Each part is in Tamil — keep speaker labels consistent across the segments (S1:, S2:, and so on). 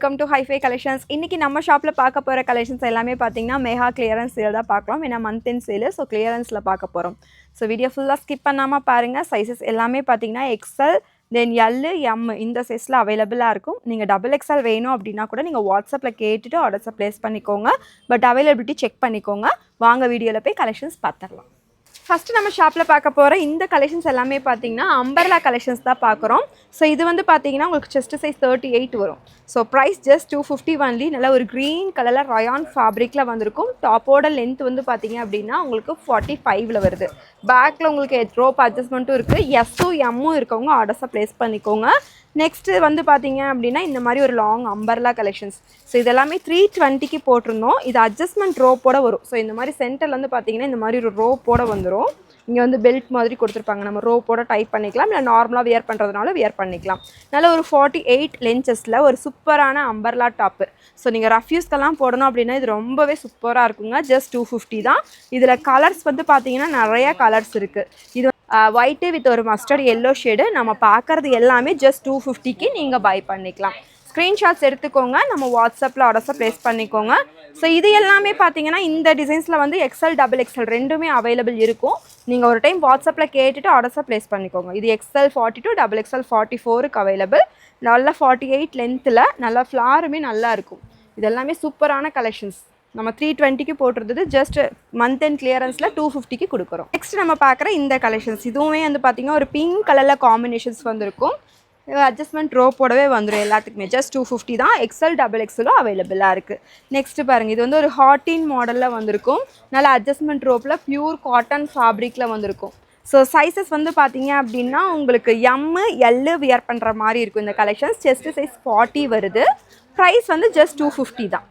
S1: Welcome to hi-fi collections. இன்னைக்கு நம்ம ஷாப்ல பார்க்க போற கலெக்ஷன்ஸ் எல்லாமே பாத்தீங்கன்னா மெகா கிளியரன்ஸ் சேல் தான் பார்க்கலாம். ஏன்னா மந்த் எண்ட் சேல், ஸோ கிளியரன்ஸ்ல பார்க்க போறோம். ஸோ வீடியோ ஃபுல்லாக ஸ்கிப் பண்ணாம பாருங்க. சைஸஸ் எல்லாமே பார்த்தீங்கன்னா எக்ஸ்எல் தென் எல் எம் இந்த சைஸில் அவைலபிளாக இருக்கும். நீங்கள் டபுள் எக்ஸ்எல் வேணும் அப்படின்னா கூட நீங்கள் வாட்ஸ்அப்பில் கேட்டுட்டு ஆர்டர்ஸை ப்ளேஸ் பண்ணிக்கோங்க. பட் அவைலபிலிட்டி செக் பண்ணிக்கோங்க. வாங்க வீடியோவில் போய் கலெக்ஷன்ஸ் பார்த்துடலாம். ஃபஸ்ட்டு நம்ம ஷாப்பில் பார்க்க போகிற இந்த கலெக்ஷன்ஸ் எல்லாமே பார்த்தீங்கன்னா அம்பர்லா கலெக்ஷன்ஸ் தான் பார்க்குறோம். ஸோ இது வந்து பார்த்தீங்கன்னா உங்களுக்கு செஸ்ட் சைஸ் 38 வரும். So price just 250 only. நல்லா ஒரு க்ரீன் கலரில் ரயான் ஃபேப்ரிக்கில் வந்திருக்கும். டாப்போட லென்த் வந்து பார்த்தீங்க அப்படின்னா உங்களுக்கு 45ல் வருது. பேக்கில் உங்களுக்கு ரோப் அட்ஜஸ்ட்மெண்ட்டும் இருக்குது. எஸ்ஸும் எம்மும் இருக்கவங்க ஆர்டர்ஸை ப்ளேஸ் பண்ணிக்கோங்க. நெக்ஸ்ட்டு வந்து பார்த்தீங்க அப்படின்னா இந்த மாதிரி ஒரு லாங் அம்பர்லா கலெக்ஷன்ஸ். ஸோ இதெல்லாமே 320க்கு போட்டிருந்தோம். இது அட்ஜஸ்ட்மெண்ட் ரோப்போட வரும். ஸோ இந்த மாதிரி சென்டரில் வந்து பார்த்தீங்கன்னா இந்த மாதிரி ஒரு ரோப்போட வந்துடும். இங்கே வந்து பெல்ட் மாதிரி கொடுத்துருப்பாங்க. நம்ம ரோப்போட டைப் பண்ணிக்கலாம், இல்லை நார்மலாக வியர் பண்ணுறதுனால வியர் பண்ணிக்கலாம். நல்ல ஒரு 48 லென்ச்சஸில் ஒரு சூப்பரான அம்பர்லா டாப்பு. ஸோ நீங்கள் ரஃப் யூஸ்க்கெல்லாம் போடணும் அப்படின்னா இது ரொம்பவே சூப்பராக இருக்குங்க. ஜஸ்ட் 250 தான். இதில் கலர்ஸ் வந்து பார்த்தீங்கன்னா நிறையா கலர்ஸ் இருக்குது. இது ஒயிட்டு வித் ஒரு மஸ்டர்ட் எல்லோ ஷேடு. நம்ம பார்க்குறது எல்லாமே ஜஸ்ட் 250க்கு நீங்கள் பை பண்ணிக்கலாம். ஸ்க்ரீன்ஷாட்ஸ் எடுத்துக்கோங்க, நம்ம வாட்ஸ்அப்பில் ஆர்டர்ஸை ப்ளேஸ் பண்ணிக்கோங்க. ஸோ இது எல்லாமே பார்த்தீங்கன்னா இந்த டிசைன்ஸில் வந்து எக்ஸ்எல் டபுள் எக்ஸ்எல் ரெண்டுமே அவைலபிள் இருக்கும். நீங்கள் ஒரு டைம் வாட்ஸ்அப்பில் கேட்டுட்டு ஆர்டர்ஸை ப்ளேஸ் பண்ணிக்கோங்க. இது எக்ஸ்எல் 42 டபுள் எக்ஸ்எல் 44க்கு அவைலபிள். நல்லா 48 லென்த்தில் நல்லா ஃப்ளாருமே நல்லா இருக்கும். இது எல்லாமே சூப்பரான கலெக்ஷன்ஸ். நம்ம 320க்கு போட்டிருந்தது ஜஸ்ட் மந்த் அண்ட் கிளியரன்ஸில் 250க்கு கொடுக்குறோம். நெக்ஸ்ட் நம்ம பார்க்குற இந்த கலெக்ஷன்ஸ் இதுவுமே வந்து பார்த்திங்கன்னா ஒரு பிங்க் கலரில் காம்பினேஷன்ஸ் வந்திருக்கும். அட்ஜஸ்ட்மெண்ட் ரோப்போடவே வந்துடும் எல்லாத்துக்குமே. ஜஸ்ட் 250 தான். எக்ஸ்எல் டபுள் எக்ஸ்எலும் அவைலபிளாக இருக்குது. நெக்ஸ்ட்டு பாருங்கள், இது வந்து ஒரு ஹாட்டின் மாடலில் வந்திருக்கும். நல்ல அட்ஜஸ்ட்மெண்ட் ரோப்பில் பியூர் காட்டன் ஃபேப்ரிக்கில் வந்திருக்கும். ஸோ சைஸஸ் வந்து பார்த்தீங்க அப்படின்னா உங்களுக்கு எம்மு எல்லு வியர் பண்ணுற மாதிரி இருக்கும் இந்த கலெக்ஷன்ஸ். செஸ்ட் சைஸ் 40 வருது. ப்ரைஸ் வந்து ஜஸ்ட் 250 தான்.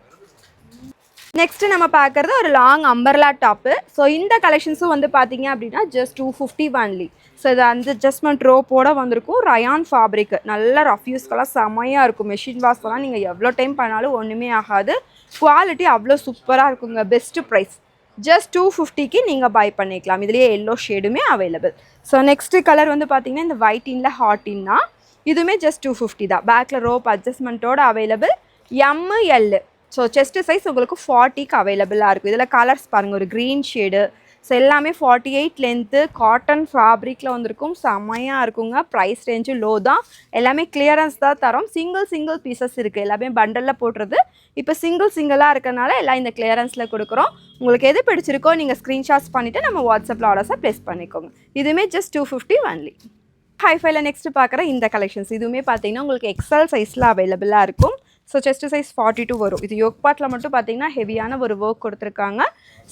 S1: நெக்ஸ்ட்டு நம்ம பார்க்குறது ஒரு லாங் அம்பர்லா டாப்பு. ஸோ இந்த கலெக்ஷன்ஸும் வந்து பார்த்தீங்க அப்படின்னா ஜஸ்ட் 250 ஒன்லி. ஸோ இது அந்த அட்ஜஸ்ட்மெண்ட் ரோப்போட வந்திருக்கும். ரயான் ஃபேப்ரிக் நல்ல ரஃப் யூஸ்க்கெல்லாம் செமையாக இருக்கும். மெஷின் வாஷ்லாம் நீங்கள் எவ்வளோ டைம் பண்ணாலும் ஒன்றுமே ஆகாது. குவாலிட்டி அவ்வளோ சூப்பராக இருக்குங்க. பெஸ்ட்டு ப்ரைஸ் ஜஸ்ட் 250க்கு நீங்கள் பை பண்ணிக்கலாம். இதுலேயே எல்லோ ஷேடுமே அவைலபிள். ஸோ நெக்ஸ்ட்டு கலர் வந்து பார்த்தீங்கன்னா இந்த ஒயிட்டின்ல ஹாட்டின்னா இதுவுமே ஜஸ்ட் 250 தான். பேக்கில் ரோப் அட்ஜஸ்ட்மெண்ட்டோட available. M L. So chest size உங்களுக்கு 40க்கு அவைலபிளாக இருக்கும். இதில் கலர்ஸ் பாருங்கள், ஒரு க்ரீன் ஷேடு. ஸோ எல்லாமே 48 லென்த்து காட்டன் ஃபேப்ரிக்கில் வந்திருக்கும். செம்மையாக இருக்குங்க. ப்ரைஸ் ரேஞ்சு லோ தான். எல்லாமே கிளியரன்ஸ் தான் தரோம். சிங்கிள் பீசஸ் இருக்குது. எல்லாமே பண்டலில் போட்டுறது. இப்போ சிங்கிளாக இருக்கனால எல்லாம் இந்த கிளியரன்ஸில் கொடுக்குறோம். உங்களுக்கு எது பிடிச்சிருக்கோ நீங்கள் ஸ்க்ரீன்ஷாட்ஸ் பண்ணிவிட்டு நம்ம வாட்ஸ்அப்பில் ஆர்டர்ஸை ப்ளேஸ் பண்ணிக்கோங்க. இதுவுமே ஜஸ்ட் 250 ஒன்லி. ஹைஃபைல நெக்ஸ்ட்டு பார்க்குற இந்த கலெக்ஷன்ஸ் இதுவுமே பார்த்தீங்கன்னா உங்களுக்கு எக்ஸ்எல் சைஸில் அவைலபிளாக இருக்கும். ஸோ செஸ்ட் சைஸ் 42 வரும். இது யோக் பார்ட்டில் மட்டும் பார்த்தீங்கன்னா ஹெவியான ஒரு ஒர்க் கொடுத்துருக்காங்க.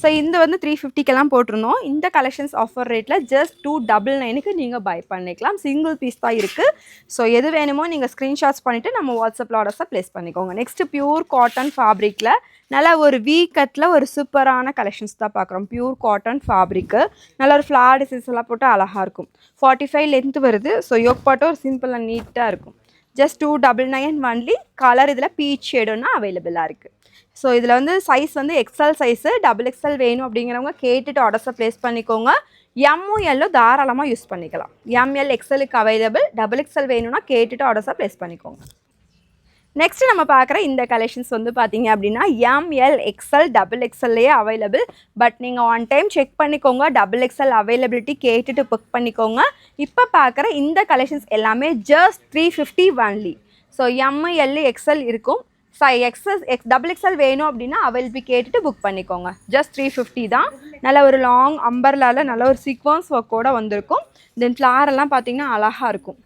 S1: ஸோ இந்த வந்து 350க்கெல்லாம் போட்டிருந்தோம். இந்த கலெக்ஷன்ஸ் ஆஃபர் ரேட்டில் ஜஸ்ட் 299க்கு நீங்கள் பை பண்ணிக்கலாம். சிங்கிள் பீஸ் தான் இருக்குது. ஸோ எது வேணுமோ நீங்கள் ஸ்க்ரீன்ஷாட்ஸ் பண்ணிவிட்டு நம்ம வாட்ஸ்அப்பில் ஆர்டர்ஸை ப்ளேஸ் பண்ணிக்கோங்க. நெக்ஸ்ட்டு பியூர் காட்டன் ஃபேப்ரிக்கில் நல்லா ஒரு வீ கட்டில் ஒரு சூப்பரான கலெக்ஷன்ஸ் தான் பார்க்குறோம். பியூர் காட்டன் ஃபேப்ரிக்கு நல்லா ஒரு ஃப்ளார் டிசைன்ஸ் எல்லாம் போட்டு அழகாக இருக்கும். 45 லென்த் வருது. ஸோ யோக் பார்ட்டும் ஒரு சிம்பிளாக நீட்டாக இருக்கும். Just 299 only. கலர் இதில் பீச் ஷேடுன்னா அவைலபிளாக இருக்குது. ஸோ இதில் வந்து சைஸ் வந்து எக்ஸ்எல் சைஸு டபுள் எக்ஸ்எல் வேணும் அப்படிங்கிறவங்க கேட்டுட்டு ஆர்டர்ஸை ப்ளேஸ் பண்ணிக்கோங்க. எம்மும் எல்லோ தாராளமாக யூஸ் பண்ணிக்கலாம். எம்எல் எக்ஸ்எலுக்கு அவைலபிள். டபுள் எக்ஸ்எல் வேணும்னா கேட்டுட்டு ஆர்டர்ஸை ப்ளேஸ் பண்ணிக்கோங்க. நெக்ஸ்ட் நம்ம பார்க்குற இந்த கலெக்ஷன்ஸ் வந்து பார்த்தீங்க அப்படின்னா எம்எல் எக்ஸ்எல் டபுள் எக்ஸ்எல்லையே அவைலபிள். பட் நீங்கள் ஒன் டைம் செக் பண்ணிக்கோங்க. டபுள் எக்ஸ்எல் அவைலபிலிட்டி கேட்டுட்டு புக் பண்ணிக்கோங்க. இப்போ பார்க்குற இந்த கலெக்ஷன்ஸ் எல்லாமே just 350 only. So ML XL இருக்கும். டபுள் எக்ஸ்எல் வேணும் அப்படின்னா அவைலபிள் கேட்டுட்டு புக் பண்ணிக்கோங்க. ஜஸ்ட் 350 தான். நல்ல ஒரு லாங் அம்பர்லாவில் நல்ல ஒரு சீக்வன்ஸ் ஒர்க்கோடு வந்திருக்கும். தென் ஃப்ளாரெல்லாம் பார்த்தீங்கன்னா அழகாக இருக்கும்.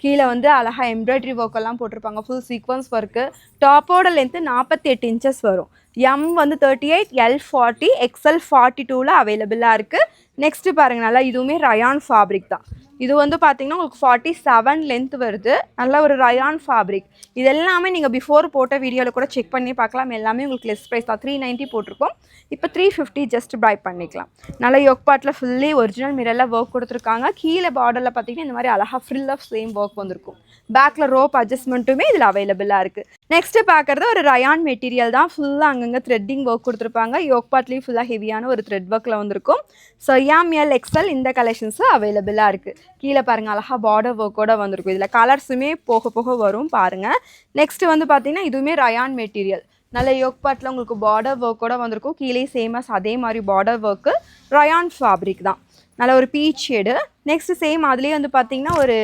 S1: கீழே வந்து அழகாக எம்ப்ராய்டரி ஒர்க்கெல்லாம் போட்டிருப்பாங்க. Full sequins work. டாப்போட லென்த்து 48 இன்ச்சஸ் வரும். எம் வந்து 38, எல் 40, எக்ஸ்எல் 42ல் அவைலபிளாக இருக்குது. நெக்ஸ்ட்டு பாருங்கள், நல்லா இதுவுமே ரயான் ஃபேப்ரிக் தான். இது வந்து பார்த்தீங்கன்னா உங்களுக்கு 47 லென்த் வருது. நல்ல ஒரு ரயான் ஃபேப்ரிக். இது எல்லாமே நீங்கள் பிஃபோர் போட்ட வீடியோவில் கூட செக் பண்ணி பார்க்கலாம். எல்லாமே உங்களுக்கு லெஸ் ப்ரைஸ் தான். 390 போட்டிருக்கோம். இப்போ 350 ஜஸ்ட் பை பண்ணிக்கலாம். நல்லா யோக் பார்ட்டில் ஃபுல்லி ஒரிஜினல் மிரரில் ஒர்க் கொடுத்துருக்காங்க. கீழே பார்டரில் பார்த்தீங்கன்னா இந்த மாதிரி அழகாக ஃப்ரில் ஆஃப் சேம் ஒர்க் வந்திருக்கும். பேக்கில் ரோப் அட்ஜஸ்ட்மெண்ட்டுமே இதில் அவைலபிளாக இருக்குது. நெக்ஸ்ட்டு பார்க்குறது ஒரு ரயான் மெட்டீரியல் தான். ஃபுல்லாக அங்கங்கே த்ரெட்டிங் ஒர்க் கொடுத்துருப்பாங்க. யோக் பார்ட்லேயும் ஃபுல்லாக ஹெவியான ஒரு த்ரெட் ஒர்க்கில் வந்திருக்கும். ஸோ எம்எல் எக்ஸ்எல் இந்த கலெக்ஷன்ஸும் அவைலபிளாக இருக்குது. கீழே பாருங்கள் அழகாக பார்டர் ஒர்க்கோடு வந்திருக்கும். இதில் கலர்ஸுமே போக போக வரும் பாருங்கள். நெக்ஸ்ட்டு வந்து பார்த்திங்கன்னா இதுவுமே ரயான் மெட்டீரியல். நல்ல யோக் பார்ட்டில் உங்களுக்கு பார்டர் ஒர்க்கோடு வந்திருக்கும். கீழே சேமஸ் அதே மாதிரி பார்டர் ஒர்க்கு ரயான் ஃபேப்ரிக் தான். நல்ல ஒரு பீச் ஷேடு. நெக்ஸ்ட்டு சேம் அதுலேயே வந்து பார்த்திங்கன்னா ஒரு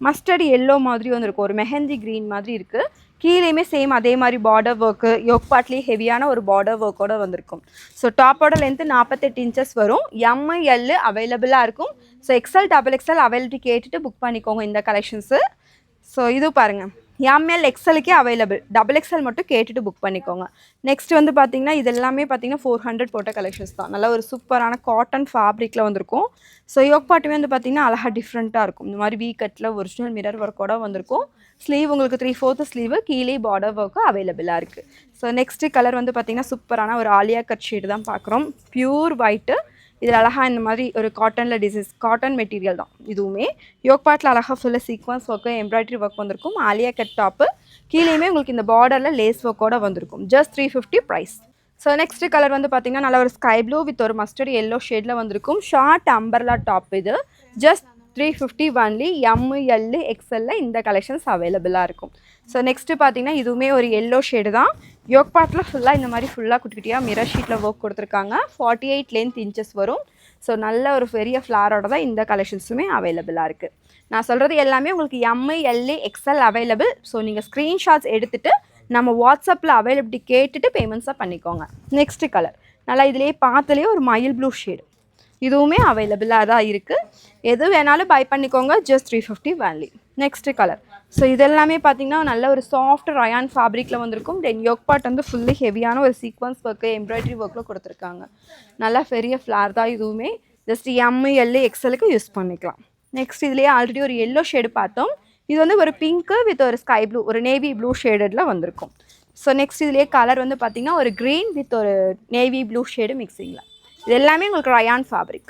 S1: மஸ்டர்ட் எல்லோ மாதிரி வந்திருக்கும். ஒரு மெஹந்தி க்ரீன் மாதிரி இருக்குது. கீழேயுமே சேம் அதே மாதிரி பார்டர் ஒர்க்கு யோக் பார்ட்லேயே ஹெவியான ஒரு பார்டர் ஒர்க்கோடு வந்திருக்கும். ஸோ டாப்போட லென்த்து 48 இன்ச்சஸ் வரும். எம்எல் அவைலபிளாக இருக்கும். ஸோ எக்ஸ்எல் XXL அவைலபிலிட்டி கேட்டுட்டு புக் பண்ணிக்கோங்க இந்த கலெக்ஷன்ஸு. ஸோ இது பாருங்கள் எம்எல் எக்ஸ்எலுக்கே அவைலபிள். XXL மட்டும் கேட்டுட்டு புக் பண்ணிக்கோங்க. நெக்ஸ்ட் வந்து பார்த்திங்கன்னா இது எல்லாமே பார்த்திங்கன்னா 400 போட்ட கலெக்ஷன்ஸ் தான். நல்ல ஒரு சூப்பரான காட்டன் ஃபேப்ரிக்கில் வந்திருக்கும். ஸோ யோக் பார்ட்டுமே வந்து பார்த்திங்கன்னா அழகாக டிஃப்ரெண்ட்டாக இருக்கும். இந்த மாதிரி வீ கட்டில் ஒரிஜினல் மிரர் ஒர்க்கோட வந்திருக்கும். ஸ்லீவ் உங்களுக்கு 3/4 ஸ்லீவு, கீழே பார்டர் ஒர்க்கும் அவைலபிளாக இருக்குது. ஸோ நெக்ஸ்ட்டு கலர் வந்து பார்த்திங்கன்னா சூப்பரான ஒரு ஆலியா கட் ஷேடு தான் பார்க்குறோம். Pure white. இதில் அழகாக இந்த மாதிரி ஒரு காட்டனில் டிசைன்ஸ், காட்டன் மெட்டீரியல் தான் இதுவுமே. யோக் பார்ட்டில் அழகாக ஃபுல்லாக சீக்வன்ஸ் ஒர்க்கு எம்ப்ராய்டரி ஒர்க் வந்திருக்கும். ஆலியா கட் டாப்பு, கீழேயுமே உங்களுக்கு இந்த பார்டரில் லேஸ் ஒர்க்கோடு வந்திருக்கும். Just 350 price. So next colour வந்து பார்த்திங்கன்னா நல்ல ஒரு ஸ்கை ப்ளூ வித் ஒரு மஸ்டர்ட் எல்லோ ஷேடில் வந்திருக்கும். ஷார்ட் அம்பர்லா டாப் இது. Just 350 only. எம்எல் எக்ஸ்எல்ல இந்த கலெக்ஷன்ஸ் அவைலபிளாக இருக்கும். ஸோ நெக்ஸ்ட்டு பார்த்தீங்கன்னா இதுவுமே ஒரு எல்லோ ஷேடு தான். யோக் பார்ட்டில் ஃபுல்லாக இந்த மாதிரி ஃபுல்லாக குட்டியாக மிரர் ஷீட்டில் ஒர்க் கொடுத்துருக்காங்க. 48 லென்த் இன்ச்சஸ் வரும். ஸோ நல்ல ஒரு பெரிய ஃப்ளாரோட தான் இந்த கலெக்ஷன்ஸுமே அவைலபிளாக இருக்குது. நான் சொல்கிறது எல்லாமே உங்களுக்கு எம்எல் எக்ஸ்எல் அவைலபிள். ஸோ நீங்கள் ஸ்க்ரீன்ஷாட்ஸ் எடுத்துகிட்டு நம்ம வாட்ஸ்அப்பில் அவைலபிலிட்டி கேட்டுட்டு பேமெண்ட்ஸாக பண்ணிக்கோங்க. நெக்ஸ்ட்டு கலர் நல்லா இதிலே பார்த்துலேயே ஒரு மயில் ப்ளூ ஷேடு. இதுவுமே அவைலபிளாக தான் இருக்குது. எது வேணாலும் பை பண்ணிக்கோங்க. Just 350 only. Next colour. So இதெல்லாமே பார்த்திங்கன்னா நல்ல ஒரு சாஃப்ட் ரயான் ஃபேப்ரிக்கில் வந்திருக்கும். தென் யோக் பார்ட் வந்து ஃபுல்லி ஹெவியான ஒரு சீக்வன்ஸ் ஒர்க்கு எம்ப்ராய்டரி ஒர்க்கில் கொடுத்துருக்காங்க. நல்லா பெரிய ஃப்ளார் தான் இதுவுமே. ஜஸ்ட் எம்எல் எக்ஸ்எலுக்கு யூஸ் பண்ணிக்கலாம். நெக்ஸ்ட் இதுலேயே ஆல்ரெடி ஒரு எல்லோ ஷேடு பார்த்தோம். இது வந்து ஒரு பிங்க்கு வித் ஒரு ஸ்கை ப்ளூ, ஒரு நேவி ப்ளூ ஷேடடில் வந்திருக்கும். ஸோ நெக்ஸ்ட் இதுலேயே கலர் வந்து பார்த்திங்கன்னா ஒரு க்ரீன் வித் ஒரு நேவி ப்ளூ ஷேடு மிக்சிங்கில். இது எல்லாமே உங்களுக்கு ரயான் ஃபேப்ரிக்.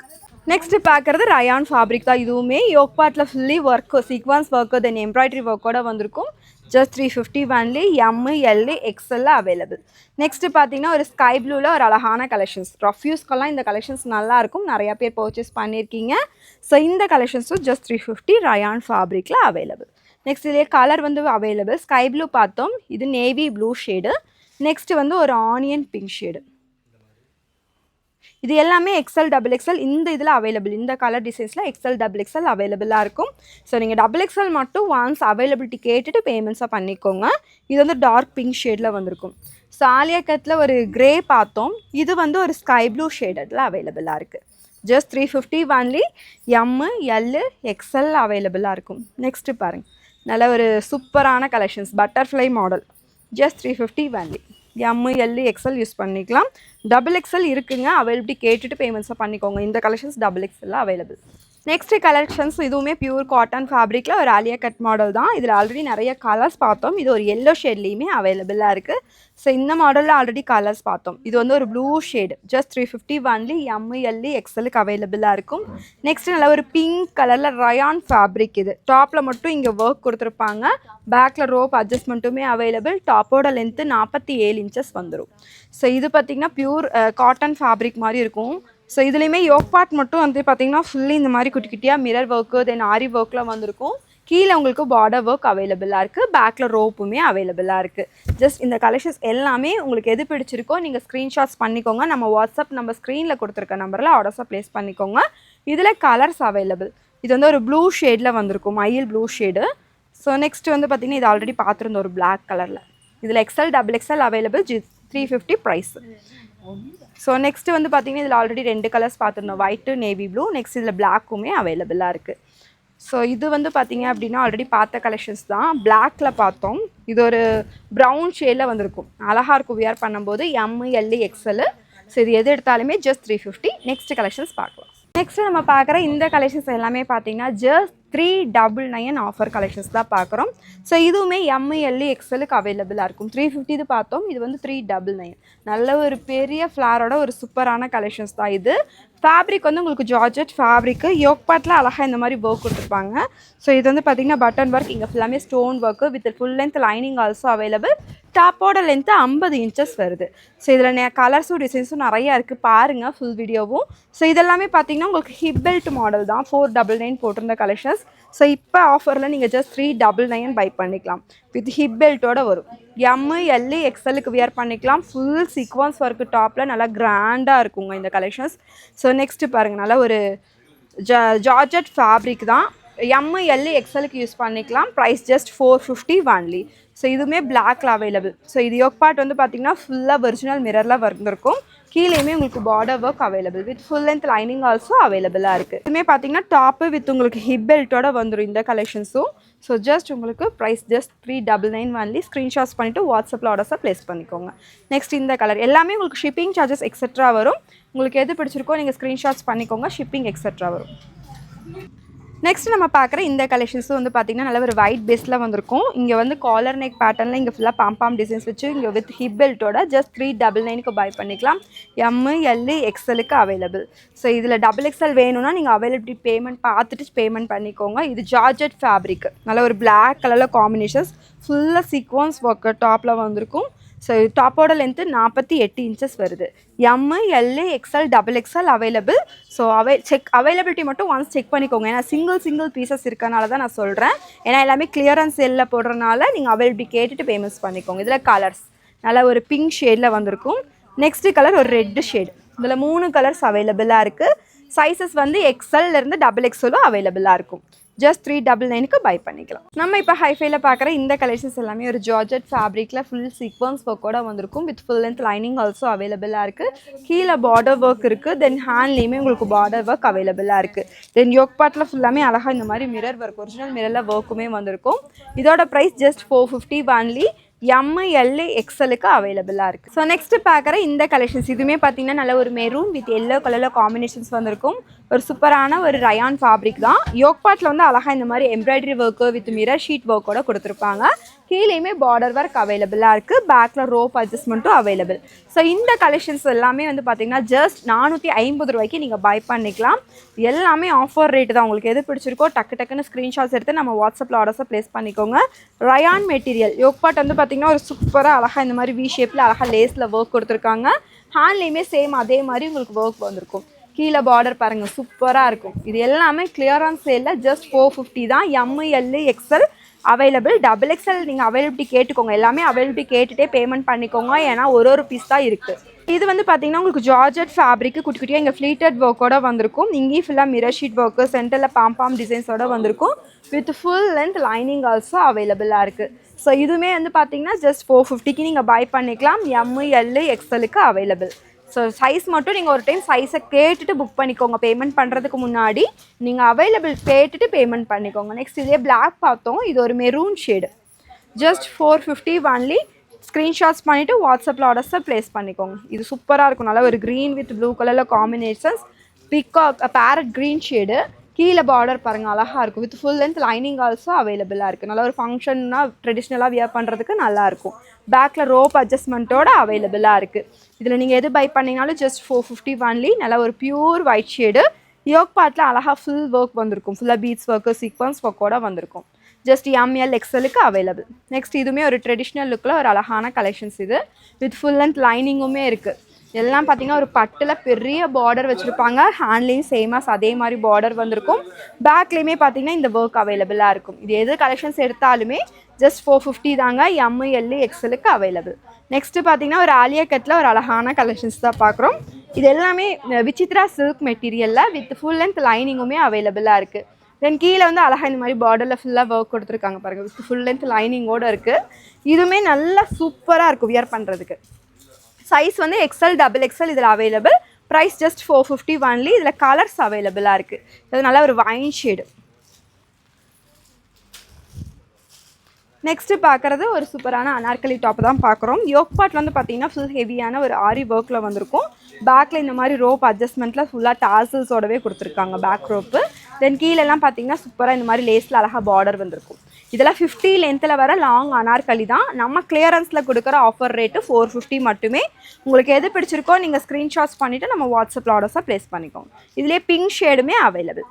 S1: நெக்ஸ்ட்டு பார்க்குறது ரயான் ஃபேப்ரிக் தான். இதுவுமே யோக் பார்ட்டில் fully work sequins work then embroidery ஒர்க்கோடு வந்திருக்கும். Just 350 only. எம்எல் எக்ஸ்எல்ல அவைலபிள். நெக்ஸ்ட்டு பார்த்தீங்கன்னா ஒரு ஸ்கை ப்ளூவில் ஒரு அழகான கலெக்ஷன்ஸ். ரஃப் யூஸ்க்கெல்லாம் இந்த கலெக்ஷன்ஸ் நல்லாயிருக்கும். நிறையா பேர் பர்ச்சேஸ் பண்ணியிருக்கீங்க. ஸோ இந்த கலெக்ஷன்ஸும் ஜஸ்ட் 350 ரயான் ஃபேப்ரிக்கில் அவைலபிள். நெக்ஸ்ட் இதுலேயே கலர் வந்து அவைலபிள். ஸ்கை ப்ளூ பார்த்தோம். இது நேவி ப்ளூ ஷேடு. நெக்ஸ்ட்டு வந்து ஒரு ஆனியன் பிங்க் ஷேடு. இது எல்லாமே எக்ஸ்எல் XXL இந்த இதில் அவைலபிள். இந்த கலர் டிசைன்ஸில் எக்ஸ்எல் XXL அவைலபிளாக இருக்கும். ஸோ நீங்கள் XXL மட்டும் ஒன்ஸ் அவைலபிலிட்டி கேட்டுட்டு பேமெண்ட்ஸாக பண்ணிக்கோங்க. இது வந்து டார்க் பிங்க் ஷேடில் வந்திருக்கும். ஸோ ஆலியா கட்டில் ஒரு கிரே பார்த்தோம். இது வந்து ஒரு ஸ்கை ப்ளூ ஷேடில் அவைலபிளாக இருக்குது. Just 350 only. எம்எல் எக்ஸ்எல் அவைலபிளாக இருக்கும். நெக்ஸ்ட்டு பாருங்கள் நல்ல ஒரு சூப்பரான collections butterfly model. Just 350 only. M L XL use பண்ணிக்கலாம். XXL இருக்குங்க. அவைலபிலிட்டி கேட்டுட்டு பேமெண்ட்ஸாக பண்ணிக்கோங்க. இந்த collections XXL available. Next collections இதுவுமே பியூர் காட்டன் ஃபேப்ரிக்கில் ஒரு ஆலியா கட் மாடல் தான். இதில் ஆல்ரெடி நிறைய கலர்ஸ் பார்த்தோம். இது ஒரு எல்லோ ஷேட்லேயுமே அவைலபிளாக இருக்குது. ஸோ இந்த மாடலில் ஆல்ரெடி கலர்ஸ் பார்த்தோம். இது வந்து ஒரு blue shade. Just 350 only. ML எக்ஸ்எலுக்கு அவைலபிளாக இருக்கும். நெக்ஸ்ட்டு நல்ல ஒரு பிங்க் கலரில் ரயான் ஃபேப்ரிக். இது டாப்பில் மட்டும் இங்கே ஒர்க் கொடுத்துருப்பாங்க. பேக்கில் ரோப் அட்ஜஸ்ட்மெண்ட்டுமே அவைலபிள். டாப்போட லென்த்து 47 இன்ச்சஸ் வந்துடும். ஸோ இது பார்த்திங்கன்னா பியூர் காட்டன் ஃபேப்ரிக் மாதிரி இருக்கும். ஸோ இதுலேயுமே யோக் பார்ட் மட்டும் வந்து பார்த்திங்கன்னா ஃபுல்லி இந்த மாதிரி குட்டி குட்டியாக மிரர் ஒர்க்கு தென் ஆரி ஒர்க்கில் வந்திருக்கும். கீழே உங்களுக்கு பார்டர் ஒர்க் அவைலபிளாக இருக்குது. பேக்கில் ரோப்புமே அவைலபிளாக இருக்குது. ஜஸ்ட் இந்த கலெக்ஷன்ஸ் எல்லாமே உங்களுக்கு எது பிடிச்சிருக்கோ நீங்கள் ஸ்க்ரீன்ஷாட்ஸ் பண்ணிக்கோங்க. நம்ம வாட்ஸ்அப் நம்ம ஸ்க்ரீனில் கொடுத்துருக்க நம்பரில் ஆர்டர்ஸாக ப்ளேஸ் பண்ணிக்கோங்க. இதில் கலர்ஸ் அவைலபிள். இது வந்து ஒரு ப்ளூ ஷேடில் வந்திருக்கும். மயில் ப்ளூ ஷேடு. ஸோ நெக்ஸ்ட் வந்து பார்த்திங்கன்னா இது ஆல்ரெடி பார்த்துருந்தோம் ஒரு பிளாக் கலரில். இதில் XL XXL available. 350 price. So next வந்து பார்த்திங்கன்னா இதில் ஆல்ரெடி 2 கலர்ஸ் பார்த்துருந்தோம். White navy blue. நெக்ஸ்ட் இதில் பிளாக்குமே அவைலபிளாக இருக்குது. ஸோ இது வந்து பார்த்திங்க அப்படின்னா ஆல்ரெடி பார்த்த கலெக்ஷன்ஸ் தான். பிளாக்கில் பார்த்தோம். இது ஒரு ப்ரௌன் ஷேடில் வந்திருக்கும். அழகாக இருக்கும் வியர் பண்ணும்போது. M L XL. ஸோ இது எது எடுத்தாலுமே ஜஸ்ட் 350. நெக்ஸ்ட் கலெக்ஷன்ஸ் பார்க்கலாம். நெக்ஸ்ட்டு நம்ம பார்க்குற இந்த கலெக்ஷன்ஸ் எல்லாமே பார்த்திங்கன்னா ஜஸ்ட் 399 ஆஃபர் கலெக்ஷன்ஸ் தான் பார்க்குறோம். ஸோ இதுவுமே எம்எல் எக்ஸ்எலுக்கு அவைலபிளாக இருக்கும். 350 இது பார்த்தோம். இது வந்து 399. நல்ல ஒரு பெரிய ஃப்ளாரோட ஒரு சூப்பரான கலெக்ஷன்ஸ் தான் இது. ஃபேப்ரிக் வந்து உங்களுக்கு ஜார்ஜெட் ஃபேப்ரிக்கு யோக் பார்ட்டில் அழகாக இந்த மாதிரி ஒர்க் கொடுத்துருப்பாங்க. ஸோ இது வந்து பார்த்திங்கன்னா பட்டன் ஒர்க், இங்கே ஃபுல்லாமே stone work with full length lining also available. டாப்போட லென்த்து 50 இன்ச்சஸ் வருது. ஸோ இதில் கலர்ஸும் டிசைன்ஸும் நிறையா இருக்குது, பாருங்கள் ஃபுல் வீடியோவும். ஸோ இதெல்லாமே பார்த்தீங்கன்னா உங்களுக்கு ஹிப் பெல்ட் மாடல் தான், 499 போட்டிருந்த கலெக்ஷன்ஸ். ஸோ இப்போ ஆஃபரில் நீங்கள் ஜஸ்ட் 399 பை பண்ணிக்கலாம். வித் ஹிப் பெல்ட்டோட வரும். எல் எக்ஸ்எல்லுக்கு வியர் பண்ணிக்கலாம். ஃபுல் சீக்வன்ஸ் ஒர்க்கு டாப்பில் நல்லா கிராண்டாக இருக்குங்க இந்த கலெக்ஷன்ஸ். ஸோ நெக்ஸ்ட்டு பாருங்கள், நல்லா ஒரு ஜார்ஜெட் ஃபேப்ரிக் தான். எல் எக்ஸ்எல்லுக்கு யூஸ் பண்ணிக்கலாம். Price just 450 only. ஸோ இதுவுமே பிளாக்ல அவைலபிள். ஸோ இது யோக் பார்ட் வந்து பார்த்திங்கன்னா ஃபுல்லாக ஒரிஜினல் மிரரில் வந்துருக்கும். கீழேயுமே உங்களுக்கு border work available with full length lining also அவைலபிளாக இருக்குது. இதுவுமே பார்த்தீங்கன்னா டாப்பு வித் உங்களுக்கு ஹிப் பெல்ட்டோட வந்துடும் இந்த கலெக்ஷன்ஸும். ஸோ ஜஸ்ட் உங்களுக்கு ப்ரைஸ் ஜஸ்ட் 399 ஒன்லி. ஸ்க்ரீன்ஷாட்ஸ் பண்ணிவிட்டு வாட்ஸ்அப்பில் ஆர்டர்ஸை ப்ளேஸ் பண்ணிக்கோங்க. நெக்ஸ்ட் இந்த கலர் எல்லாமே உங்களுக்கு ஷிப்பிங் சார்ஜஸ் எக்ஸெட்ரா வரும். உங்களுக்கு எது பிடிச்சிருக்கோ நீங்கள் ஸ்க்ரீன்ஷாட்ஸ் பண்ணிக்கோங்க, ஷிப்பிங் எக்ஸெட்ரா வரும். நெக்ஸ்ட் நம்ம பார்க்குற இந்த கலெக்ஷன்ஸும் வந்து பார்த்திங்கன்னா நல்ல ஒரு ஒயிட் பேஸில் வந்திருக்கும். இங்கே வந்து காலர் நெக் பேட்டர்னில் இங்கே ஃபுல்லாக பாம்பாம் டிசைன்ஸ் வச்சு இங்கே வித் ஹிப் பெல்ட்டோட ஜஸ்ட் 399க்கு பை பண்ணிக்கலாம். எல் எக்ஸ்எல்லுக்கு அவைலபிள். ஸோ இதில் XXL வேணும்னா நீங்கள் அவைலபிலிட்டி பேமெண்ட் பார்த்துட்டு பேமெண்ட் பண்ணிக்கோங்க. இது ஜார்ஜெட் ஃபேப்ரிக், நல்ல ஒரு பிளாக் கலரில் காம்பினேஷன்ஸ், ஃபுல்லாக சீக்வன்ஸ் ஒர்க்கு டாப்பில் வந்திருக்கும். ஸோ டாப்போட லென்த்து 48 இன்ச்சஸ் வருது. L XXL available. So availability மட்டும் ஒன்ஸ் செக் பண்ணிக்கோங்க. ஏன்னா சிங்கிள் பீசஸ் இருக்கனால தான் நான் சொல்கிறேன். ஏன்னா எல்லாமே கிளியரன்ஸ் சேலில் போடுறதுனால நீங்கள் அவைலபிலிட்டி கேட்டுட்டு பேமெண்ட்ஸ் பண்ணிக்கோங்க. இதில் கலர்ஸ் நல்லா ஒரு பிங்க் ஷேடில் வந்திருக்கும். நெக்ஸ்ட்டு கலர் ஒரு ரெட்டு ஷேடு. இதில் 3 கலர்ஸ் அவைலபிளாக இருக்குது. சைஸஸ் வந்து XLலேருந்து XXL அவைலபிளாக இருக்கும். ஜஸ்ட் 399க்கு பை பண்ணிக்கலாம். நம்ம இப்போ ஹைஃபைல பார்க்குற இந்த கலெக்ஷன்ஸ் எல்லாமே ஒரு ஜார்ஜெட் ஃபேப்ரிக்கில் ஃபுல் சீக்வன்ஸ் ஒர்க்கோட வந்திருக்கும். With full length lining also அவைலபிளாக இருக்குது. கீழே பார்டர் ஒர்க் இருக்குது. தென் ஹேண்ட்லேயுமே உங்களுக்கு பார்டர் ஒர்க் அவைலபிளாக இருக்குது. தென் யோக் பார்ட்டில் ஃபுல்லாமே அழகாக இந்த மாதிரி மிரர் ஒர்க், ஒரிஜினல் மிரரில் ஒர்க்குமே வந்திருக்கும். இதோட ப்ரைஸ் ஜஸ்ட் 450 ஒன்லி. எல் எக்ஸ்எல்லுக்கு அவைலபிளாக இருக்குது. ஸோ நெக்ஸ்ட்டு பார்க்குற இந்த கலெக்ஷன்ஸ் இதுவுமே பார்த்தீங்கன்னா நல்ல ஒரு மெரூன் வித் எல்லோ கலரில் காம்பினேஷன்ஸ் வந்திருக்கும். ஒரு சூப்பரான ஒரு ரயான் ஃபேப்ரிக் தான். யோக் பார்ட்டில் வந்து அழகாக இந்த மாதிரி embroidery work with mirror sheet ஒர்க்கோட கொடுத்துருப்பாங்க. கீழேயுமே பார்டர் ஒர்க் அவைலபிளாக இருக்குது. பேக்கில் ரோப் அட்ஜஸ்ட்மெண்ட்டும் அவைலபிள். ஸோ இந்த கலெக்ஷன்ஸ் எல்லாமே வந்து பார்த்திங்கன்னா ஜஸ்ட் 450 ரூபாய்க்கு நீங்கள் பை பண்ணிக்கலாம். எல்லாமே ஆஃபர் ரேட்டு தான். உங்களுக்கு எது பிடிச்சிருக்கோ டக்குன்னு ஸ்க்ரீன்ஷாட்ஸ் எடுத்து நம்ம வாட்ஸ்அப்பில் ஆர்டர்ஸை ப்ளேஸ் பண்ணிக்கோங்க. ரயான் மெட்டீரியல் யோக் பார்ட் வந்து பார்த்திங்கன்னா ஒரு சூப்பராக அழகாக இந்த மாதிரி வி ஷேப்பில் அழகாக லேஸில் ஒர்க் கொடுத்துருக்காங்க. ஹேண்ட்லேயுமே சேம் அதே மாதிரி உங்களுக்கு ஒர்க் வந்திருக்கும். கீழே பார்டர் பாருங்கள், சூப்பராக இருக்கும். இது எல்லாமே கிளியரன்ஸ் சேலில் ஜஸ்ட் 450 தான். L XL available. XXL நீங்கள் அவைலபிலிட்டி கேட்டுக்கோங்க. எல்லாமே அவைலபிலிட்டி கேட்டுகிட்டே பேமெண்ட் பண்ணிக்கோங்க. ஏன்னா ஒரு பீஸ் தான் இருக்குது. இது வந்து பார்த்திங்கன்னா உங்களுக்கு ஜார்ஜெட் ஃபேப்ரிக்கு குட்டி குட்டியாக இங்கே ஃப்ளீட்டட் ஒர்க்கோட வந்திருக்கும். இங்கேயும் ஃபுல்லாக மிரர் ஷீட் ஒர்க்கு, சென்டரில் பாம்பாம் டிசைன்ஸோட வந்திருக்கும். With full length lining also அவைலபிளாக இருக்குது. ஸோ இதுவுமே வந்து பார்த்திங்கன்னா ஜஸ்ட் 450க்கு நீங்கள் பை பண்ணிக்கலாம். எல் எக்ஸ்எல்லுக்கு அவைலபிள். ஸோ சைஸ் மட்டும் நீங்கள் ஒரு டைம் சைஸை கேட்டுட்டு புக் பண்ணிக்கோங்க. பேமெண்ட் பண்ணுறதுக்கு முன்னாடி நீங்கள் அவைலபிள் கேட்டுட்டு பேமெண்ட் பண்ணிக்கோங்க. நெக்ஸ்ட் இதே பிளாக் பார்த்தோம். இது ஒரு maroon shade. Just 450 only. Screenshots பண்ணிவிட்டு வாட்ஸ்அப்பில் ஆர்டர்ஸை ப்ளேஸ் பண்ணிக்கோங்க. இது சூப்பராக இருக்கும். நல்லா ஒரு க்ரீன் வித் ப்ளூ கலரில் combinations. Peacock farad green shade. கீழே பார்டர் பாருங்கள், அழகாக இருக்கும். With full length lining also அவைலபிளாக இருக்குது. நல்லா ஒரு ஃபங்க்ஷன்னா ட்ரெடிஷ்னலாக வியர் பண்ணுறதுக்கு நல்லாயிருக்கும். பேக்கில் ரோப் அட்ஜஸ்ட்மெண்ட்டோட அவைலபிளாக இருக்குது. இதில் நீங்கள் எது பை பண்ணிங்கனாலும் ஜஸ்ட் 450 ஒன்லி. நல்லா ஒரு பியூர் ஒயிட் ஷேடு. யோக் பார்ட்டில் அழகாக ஃபுல் ஒர்க் வந்திருக்கும். ஃபுல்லாக பீட்ஸ் ஒர்க்கு, சீக்வன்ஸ் ஒர்க்கோட வந்திருக்கும். ஜஸ்ட் எல் எக்ஸ்எல்லுக்கு அவைலபிள். நெக்ஸ்ட் இதுவுமே ஒரு ட்ரெடிஷ்னல் லுக்கில் ஒரு அழகான கலெக்ஷன்ஸ் இது. வித் ஃபுல் லென்த் லைனிங்குமே இருக்குது. எல்லாம் பார்த்திங்கன்னா ஒரு பட்டில் பெரிய பார்டர் வச்சுருப்பாங்க. ஹேண்ட்லேயும் சேமாக அதே மாதிரி பார்டர் வந்திருக்கும். பேக்லேயுமே பார்த்திங்கன்னா இந்த ஒர்க் அவைலபிளாக இருக்கும். இது எது கலெக்ஷன்ஸ் எடுத்தாலுமே ஜஸ்ட் 450 தாங்க. எல் எக்ஸ்எல்லுக்கு அவைலபிள். நெக்ஸ்ட்டு பார்த்திங்கன்னா ஒரு ஆலியா கட்டில் ஒரு அழகான கலெக்ஷன்ஸ் தான் பார்க்குறோம். இது எல்லாமே விசித்ரா சில்க் மெட்டீரியலில் வித் ஃபுல் லென்த் லைனிங்குமே அவைலபிளாக இருக்குது. தென் கீழே வந்து அழகாக இந்த மாதிரி பார்டரில் ஃபுல்லாக ஒர்க் கொடுத்துருக்காங்க பாருங்கள். வித் ஃபுல் லென்த் லைனிங்கோடு இருக்குது. இதுவுமே நல்லா சூப்பராக இருக்கும் வியர் பண்ணுறதுக்கு. சைஸ் வந்து XXL இதில் அவைலபிள். Price just 450 only. இதில் கலர்ஸ் அவைலபிளாக இருக்குது. இது நல்லா ஒரு வைன் ஷேடு. நெக்ஸ்ட்டு பார்க்குறது ஒரு சூப்பரான அனார்கலி டாப் தான் பார்க்குறோம். யோக் பார்ட்டில் வந்து பார்த்திங்கன்னா ஃபுல் ஹெவியான ஒரு ஆரி ஒர்க்கில் வந்திருக்கும். பேக்கில் இந்த மாதிரி ரோப் அட்ஜஸ்ட்மெண்ட்டில் ஃபுல்லாக டாசல்ஸோடவே கொடுத்துருக்காங்க பேக் ரோப்பு. தென் கீழெல்லாம் பார்த்திங்கன்னா சூப்பராக இந்த மாதிரி லேஸில் அழகாக பார்டர் வந்திருக்கும். இதெல்லாம் 50 லென்த்தில் வர லாங் அனார்கலி தான். நம்ம கிளியரன்ஸில் கொடுக்குற ஆஃபர் ரேட்டு 450 மட்டுமே. உங்களுக்கு எது பிடிச்சிருக்கோ நீங்கள் ஸ்க்ரீன்ஷாட்ஸ் பண்ணிவிட்டு நம்ம வாட்ஸ்அப்பில் ஆர்டர்ஸாக ப்ளேஸ் பண்ணிக்கோங்க. இதிலே பிங்க் ஷேடுமே அவைலபிள்.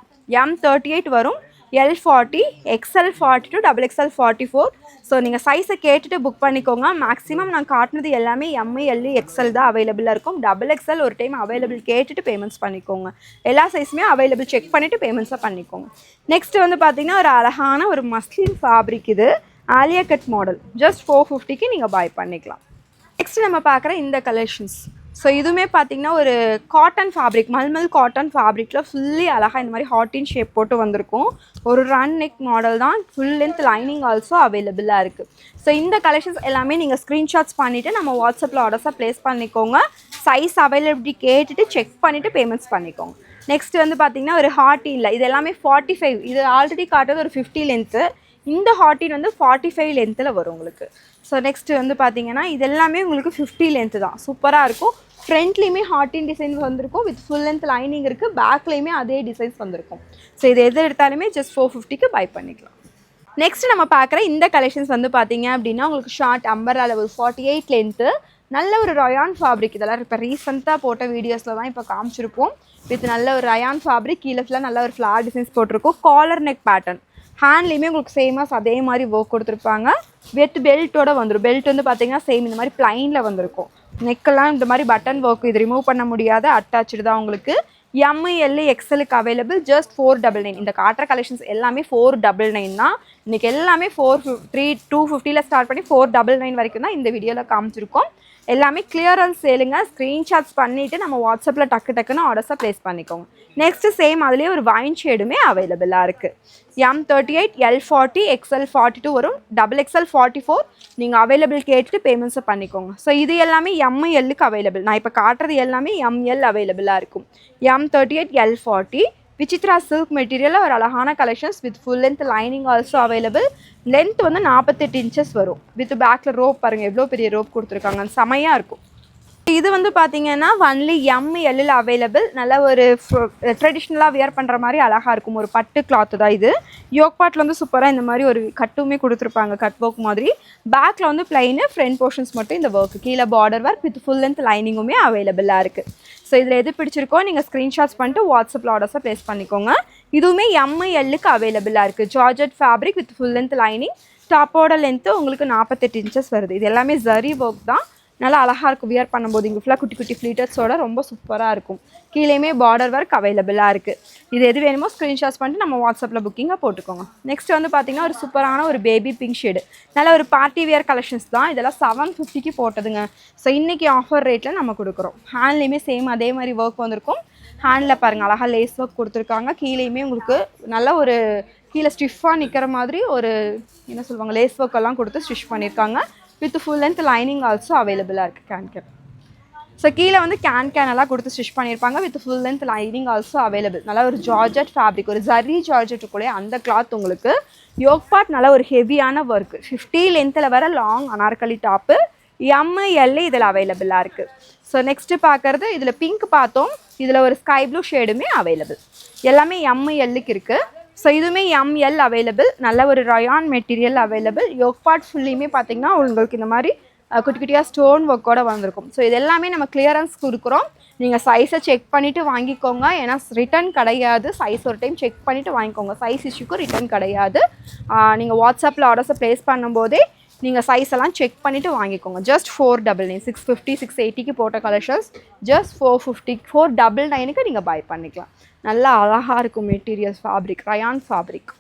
S1: M38 வரும், L40, XL40 to XXL 44. So நீங்கள் சைஸை கேட்டுட்டு புக் பண்ணிக்கோங்க. மேக்ஸிமம் நான் காட்டினது எல்லாமே ML XL தான் அவைலபிளாக இருக்கும். XXL ஒரு டைம் அவைலபிள் கேட்டுட்டு பேமெண்ட்ஸ் பண்ணிக்கோங்க. எல்லா சைஸுமே அவைலபிள் செக் பண்ணிவிட்டு பேமெண்ட்ஸாக பண்ணிக்கோங்க. நெக்ஸ்ட் வந்து பார்த்தீங்கன்னா ஒரு அழகான ஒரு மஸ்லின் ஃபேப்ரிக். இது ஆலியா கட் மாடல். ஜஸ்ட் 450க்கு நீங்கள் பை பண்ணிக்கலாம். நெக்ஸ்ட் நம்ம பார்க்குற இந்த கலெக்ஷன்ஸ். ஸோ இதுவுமே பார்த்தீங்கன்னா ஒரு காட்டன் ஃபேப்ரிக், மல்மல் காட்டன் ஃபேப்ரிக்கில் ஃபுல்லி அழகாக இந்த மாதிரி ஹார்டின் ஷேப் போட்டு வந்திருக்கும். ஒரு ரன் நெக் மாடல் தான். ஃபுல் லென்த் லைனிங் ஆல்சோ அவைலபிளாக இருக்குது. ஸோ இந்த கலெக்ஷன்ஸ் எல்லாமே நீங்கள் ஸ்க்ரீன்ஷாட்ஸ் பண்ணிவிட்டு நம்ம வாட்ஸ்அப்பில் ஆர்டர்ஸாக ப்ளேஸ் பண்ணிக்கோங்க. சைஸ் அவைலபிலிட்டி கேட்டுட்டு செக் பண்ணிவிட்டு பேமெண்ட்ஸ் பண்ணிக்கோங்க. நெக்ஸ்ட் வந்து பார்த்தீங்கன்னா ஒரு ஹார்டினில் இது எல்லாமே 45. இது ஆல்ரெடி காட்டுறது ஒரு 50 லென்த்து. இந்த ஹார்டின் வந்து 45 லென்த்தில் வரும் உங்களுக்கு. ஸோ நெக்ஸ்ட் வந்து பார்த்தீங்கன்னா இது எல்லாமே உங்களுக்கு 50 லென்த்து தான். சூப்பராக இருக்கும். ஃப்ரண்ட்லேயுமே ஹார்டின் டிசைன்ஸ் வந்திருக்கும். வித் ஃபுல் லென்த் லைனிங் இருக்குது. பேக்லேயுமே அதே டிசைன்ஸ் வந்திருக்கும். ஸோ இது எது எடுத்தாலுமே ஜஸ்ட் 450க்கு பை பண்ணிக்கலாம். நெக்ஸ்ட் நம்ம பார்க்குற இந்த கலெக்ஷன்ஸ் வந்து பார்த்தீங்க அப்படின்னா உங்களுக்கு ஷார்ட் அம்பர் அளவு 48 லென்த்து. நல்ல ஒரு ரயான் ஃபேப்ரிக். இதெல்லாம் இப்போ ரீசெண்டாக போட்ட வீடியோஸில் தான் இப்போ காமிச்சிருப்போம். வித் நல்ல ஒரு ரயான் ஃபேப்ரிக். கீழே ஃபுல்லாக நல்ல ஒரு ஃப்ளார் டிசைன்ஸ் போட்டிருக்கும். Collar neck pattern. ஹேண்ட்லேயுமே உங்களுக்கு சேமாக அதே மாதிரி ஒர்க் கொடுத்துருப்பாங்க. வித் பெல்ட்டோட வந்துடும். பெல்ட் வந்து பார்த்தீங்கன்னா சேம் இந்த மாதிரி ப்ளைனில் வந்திருக்கும். நெக்கெல்லாம் இந்த மாதிரி பட்டன் ஒர்க். இது ரிமூவ் பண்ண முடியாத அட்டாச்சு தான் உங்களுக்கு. ML XLக்கு அவைலபிள். ஜஸ்ட் 499. இந்த காட்டுற கலெக்ஷன்ஸ் எல்லாமே 499 தான். இன்றைக்கி எல்லாமே 250 ஸ்டார்ட் பண்ணி 499 வரைக்கும் தான் இந்த வீடியோவில் காமிச்சிருக்கோம். எல்லாமே கிளியரன்ஸ் சேலுங்க. ஸ்க்ரீன்ஷாட்ஸ் பண்ணிவிட்டு நம்ம வாட்ஸ்அப்பில் டக்குன்னு ஆர்டர்ஸை ப்ளேஸ் பண்ணிக்கோங்க. நெக்ஸ்ட்டு சேம் அதுலேயே ஒரு வைன் ஷேடுமே அவைலபிளாக இருக்குது. M38, L40, XL42 வரும். XXL 44 நீங்கள் அவைலபிள் கேட்டுட்டு பேமெண்ட்ஸை பண்ணிக்கோங்க. ஸோ இது எல்லாமே MLக்கு அவைலபிள். நான் இப்போ காட்டுறது எல்லாமே ML அவைலபிளாக இருக்கும். M38, L40 விசித்ரா சில்க் மெட்டீரியலில் ஒரு அழகான collections with full length lining also available. Length வந்து 48 இன்ச்சஸ் வரும். வித் பேக்கில் ரோப் பாருங்கள் எவ்வளோ பெரிய ரோப் கொடுத்துருக்காங்க. செமையாக இருக்கும். இது வந்து பார்த்தீங்கன்னா ஒன்லி ML அவைலபிள். நல்ல ஒரு ட்ரெடிஷ்னலாக வியர் பண்ணுற மாதிரி அழகாக இருக்கும். ஒரு பட்டு கிளாத்து தான் இது. யோக் பார்ட்டில் வந்து சூப்பராக இந்த மாதிரி ஒரு கட்டுமே கொடுத்துருப்பாங்க. கட் ஒர்க் மாதிரி. பேக்கில் வந்து பிளைனு, ஃப்ரண்ட் போர்ஷன்ஸ் மட்டும் இந்த ஒர்க்கு. கீழே border work with full length லைனிங்குமே அவைலபிளாக இருக்குது. ஸோ இதில் எது பிடிச்சிருக்கோ நீங்கள் ஸ்க்ரீன்ஷாட்ஸ் பண்ணிட்டு வாட்ஸ்அப்பில் ஆர்டர்ஸை ப்ளேஸ் பண்ணிக்கோங்க. இதுவுமே MLக்கு அவைலபிளாக இருக்குது. Georgette fabric with full length lining. டாப்போட லென்த்து உங்களுக்கு 48 இன்ச்சஸ் வருது. இது எல்லாமே ஜரி ஒர்க் தான். நல்லா அழகாக இருக்கும் வியர் பண்ணும்போது. இங்கே ஃபுல்லாக குட்டி குட்டி ஃப்ளீட்டர்ஸோட ரொம்ப சூப்பராக இருக்கும். கீழேயுமே பார்டர் ஒர்க் அவைலபிளாக இருக்குது. இது எது வேணுமோ ஸ்க்ரீன்ஷாட்ஸ் பண்ணிட்டு நம்ம வாட்ஸ்அப்பில் புக்கிங்காக போட்டுக்கோங்க. நெக்ஸ்ட் வந்து பார்த்திங்கன்னா ஒரு சூப்பரான ஒரு பேபி பிங்க் ஷேடு. நல்ல ஒரு பார்ட்டி வியர் கலெக்ஷன்ஸ் தான். இதெல்லாம் 750க்கு போட்டதுங்க. ஸோ இன்றைக்கி ஆஃபர் ரேட்டில் நம்ம கொடுக்குறோம். ஹேண்ட்லேயுமே சேம் அதே மாதிரி ஒர்க் வந்திருக்கும். ஹேண்டில் பாருங்கள் அழகாக லேஸ் ஒர்க் கொடுத்துருக்காங்க. கீழேயுமே உங்களுக்கு நல்ல ஒரு கீழே ஸ்டிஃபாக நிற்கிற மாதிரி ஒரு என்ன சொல்லுவாங்க லேஸ் ஒர்க் எல்லாம் கொடுத்து ஸ்டிச் பண்ணியிருக்காங்க. With full length lining also அவைலபிளாக இருக்குது. கேன் ஸோ கீழே வந்து கேன் எல்லாம் கொடுத்து ஸ்டிச் பண்ணியிருப்பாங்க. With full length lining also available. நல்லா ஒரு ஜார்ஜெட் ஃபேப்ரிக். ஒரு ஜரி ஜார்ஜெட்டுக்குள்ளே அந்த கிளாத் உங்களுக்கு. யோக் பார்ட் நல்ல ஒரு ஹெவியான ஒர்க். 50 லென்த்தில் வர லாங் அனார்கலி டாப்பு. ML இதில் அவைலபிளாக இருக்குது. ஸோ நெக்ஸ்ட்டு பார்க்குறது இதில் பிங்க் பார்த்தோம். இதில் ஒரு ஸ்கை ப்ளூ ஷேடுமே அவைலபிள். எல்லாமே MLக்கு இருக்குது. ஸோ இதுவுமே ML அவைலபிள். நல்ல ஒரு rayon material available. Yoke part ஃபுல்லையுமே பார்த்திங்கன்னா உங்களுக்கு இந்த மாதிரி குட்டி குட்டியாக ஸ்டோன் ஒர்க்கோடு வந்திருக்கும். ஸோ இது எல்லாமே நம்ம கிளியரன்ஸ் கொடுக்குறோம். நீங்கள் சைஸை செக் பண்ணிவிட்டு வாங்கிக்கோங்க. ஏன்னா ரிட்டன் கிடையாது. சைஸ் ஒரு டைம் செக் பண்ணிவிட்டு வாங்கிக்கோங்க. சைஸ் இஷ்யூக்கும் ரிட்டன் கிடையாது. நீங்கள் வாட்ஸ்அப்பில் ஆர்டர்ஸை ப்ளேஸ் பண்ணும்போதே நீங்கள் சைஸ் எல்லாம் செக் பண்ணிவிட்டு வாங்கிக்கோங்க. ஜஸ்ட் 499. 650 680க்கு போட்ட கலெக்ஷன்ஸ் ஜஸ்ட் 499க்கு நீங்கள் பை பண்ணிக்கலாம். நல்லா அழகாக இருக்கும் materials. Fabric rayon fabric.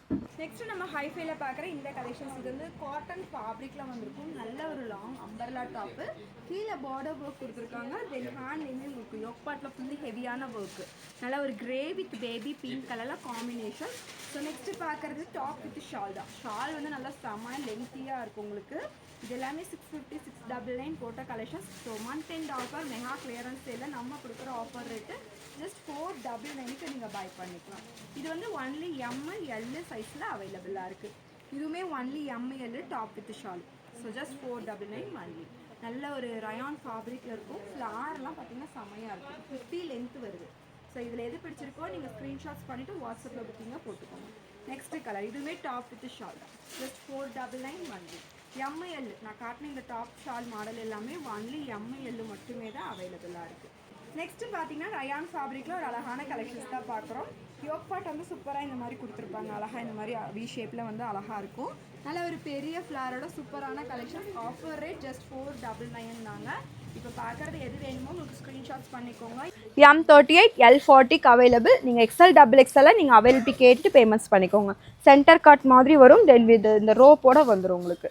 S1: Next நம்ம ஹைஃபைல பார்க்குற இந்த கலெக்ஷன்ஸ் இது வந்து காட்டன் ஃபேப்ரிக்கில் வந்திருக்கும். நல்ல ஒரு லாங் அம்பர்லா டாப்பு. கீழே பார்டர் ஒர்க் கொடுத்துருக்காங்க. தென் ஹேண்ட்லேயுமே உங்களுக்கு யோக் பார்ட்டில் ஃபுல்லி ஹெவியான ஒர்க்கு. நல்லா ஒரு கிரே வித் பேபி பிங்க் கலரில் காம்பினேஷன். ஸோ நெக்ஸ்ட்டு பார்க்குறது டாப் வித் ஷால் தான். ஷால் வந்து நல்லா செம்ம லென்த்தியாக இருக்கும் உங்களுக்கு. இது எல்லாமே 650 699 போட்ட collections. So month end offer mega clearance சேலில் நம்ம கொடுக்குற ஆஃபர் ரேட்டு ஜஸ்ட் 499க்கு நீங்கள் பை பண்ணிக்கலாம். இது வந்து ஒன்லி ML சைஸில் அவைலபிளாக இருக்குது. இதுவுமே only ML top with shawl. So just 499 only. நல்ல ஒரு ரயான் ஃபேப்ரிக்கில் இருக்கும். ஃப்ளார்லாம் பார்த்தீங்கன்னா செம்மையாக இருக்கும். 50 லென்த் வருது. ஸோ இதில் எது பிடிச்சிருக்கோ நீங்கள் ஸ்க்ரீன்ஷாட்ஸ் பண்ணிவிட்டு வாட்ஸ்அப்பில் புக்கிங்காக போட்டுக்கோங்க. நெக்ஸ்ட் கலர் இதுவுமே டாப் வித் ஷால் தான். Just 499 only. எம்எல் நான் காட்டின இந்த டாப் ஷால் மாடல் எல்லாமே ஒன்லி எம்எல் மட்டுமே தான் அவைலபிளாக இருக்குது. நெக்ஸ்ட்டு பார்த்தீங்கன்னா ரயான் ஃபேப்ரிக்கில் ஒரு அழகான கலெக்ஷன்ஸ் தான் பார்க்குறோம். யோக் பாட் வந்து சூப்பராக இந்த மாதிரி கொடுத்துருப்பாங்க. அழகாக இந்த மாதிரி வி ஷேப்பில் வந்து அழகாக இருக்கும். நல்ல ஒரு பெரிய ஃப்ளாரோட சூப்பரான கலெக்ஷன். ஆஃபர் ரேட் ஜஸ்ட் 499 தாங்க. இப்போ பார்க்குறது எது வேணுமோ உங்களுக்கு ஸ்க்ரீன்ஷாட்ஸ் பண்ணிக்கோங்க. M38 L40க்கு அவைலபிள். நீங்கள் XL XXL நீங்கள் அவைலபிலிட்டி கேட்டு பேமெண்ட்ஸ் பண்ணிக்கோங்க. சென்டர் கட் மாதிரி வரும். தென் வித் இந்த ரோப்போட வந்துடும் உங்களுக்கு.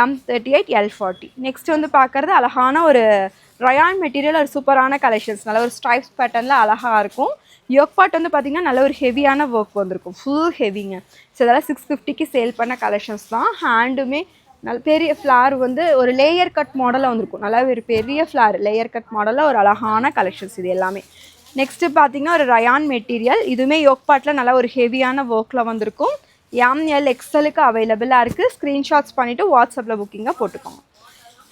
S1: M38 L40. நெக்ஸ்ட் வந்து பார்க்குறது அழகான ஒரு ரயான் மெட்டீரியல் ஒரு சூப்பரான கலெக்ஷன்ஸ். நல்ல ஒரு ஸ்ட்ரைப்ஸ் பேட்டர்னில் அழகாக இருக்கும். யோக் பாட் வந்து பார்த்திங்கன்னா நல்ல ஒரு ஹெவியான ஒர்க் வந்திருக்கும். ஃபுல் ஹெவிங்க. ஸோ இதெல்லாம் 650க்கு சேல் பண்ண கலெக்ஷன்ஸ் தான். ஹேண்டுமே நல்ல பெரிய ஃப்ளார் வந்து ஒரு லேயர் கட் மாடலில் வந்திருக்கும். நல்லா ஒரு பெரிய ஃப்ளார் லேயர் கட் மாடலில் ஒரு அழகான கலெக்ஷன்ஸ் இது எல்லாமே. நெக்ஸ்ட்டு பார்த்திங்கன்னா ஒரு ரயான் மெட்டீரியல். இதுவுமே யோக் பாட்டில் நல்லா ஒரு ஹெவியான ஒர்க்கில் வந்திருக்கும். ML XLக்கு அவைலபிளாக இருக்குது. ஸ்க்ரீன்ஷாட்ஸ் பண்ணிவிட்டு வாட்ஸ்அப்பில் புக்கிங்காக போட்டுக்கோங்க.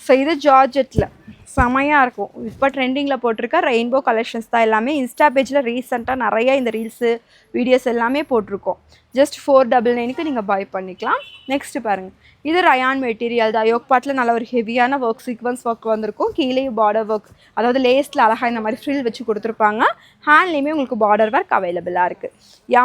S1: ஸோ இது ஜார்ஜெட்டில் செமையாக இருக்கும். இப்போ ட்ரெண்டிங்கில் போட்டிருக்க ரெயின்போ கலெக்ஷன்ஸ் தான் எல்லாமே. இன்ஸ்டா பேஜில் ரீசெண்டாக நிறைய இந்த ரீல்ஸு வீடியோஸ் எல்லாமே போட்டிருக்கோம். ஜஸ்ட் 499க்கு நீங்கள் பை பண்ணிக்கலாம். நெக்ஸ்ட்டு பாருங்கள், இது ரயான் மெட்டீரியல் தான். யோக் பாட்டில் நல்ல ஒரு ஹெவியான ஒர்க் சீக்வன்ஸ் ஒர்க் வந்திருக்கும். கீழே பார்டர் ஒர்க், அதாவது லேஸில் அழகாக இந்த மாதிரி ஃப்ரில் வச்சு கொடுத்துருப்பாங்க. ஹேண்ட்லேயுமே உங்களுக்கு பார்டர் ஒர்க் அவைலபிளாக இருக்குது.